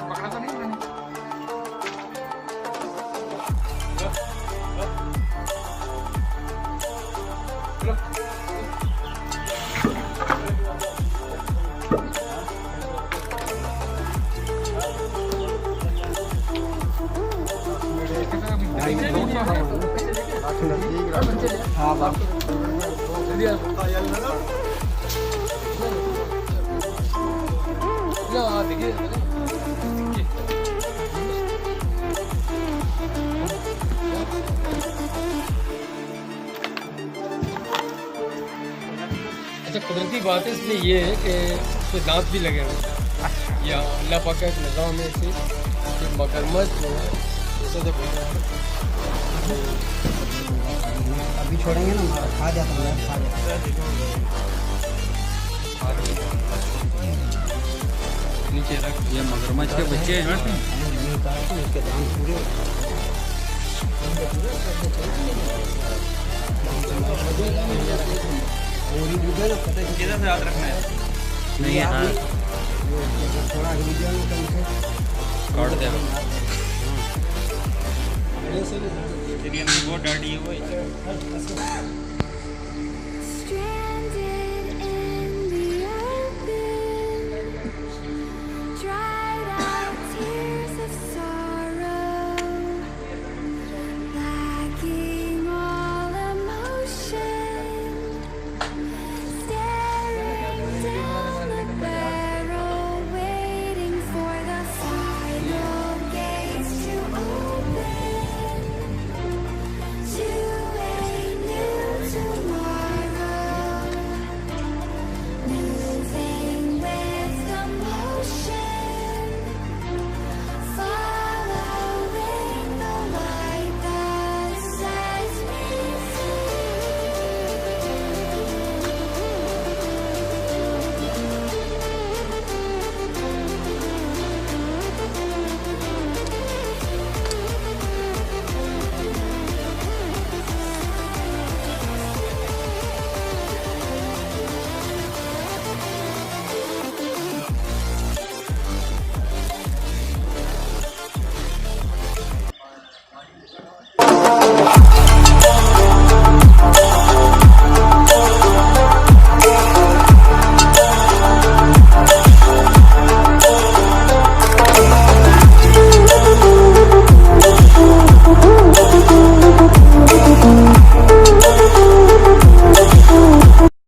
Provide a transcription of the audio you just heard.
पकड़ा तो नहीं मैंने। हाँ बाप देखिए अच्छा कुदरती बात है इसमें ये है कि इसमें दांत भी लगे हुए हैं या अल्लाह पाक का एक निज़ाम है इसे मगरमच्छ जो है अभी छोड़ेंगे ना खा जाता है खा नीचे रख ये मगरमच्छ के बच्चे हैं इसके दाम पूरे किधर से याद रखना है नहीं है थोड़ा काट दे वो डर्टी है वो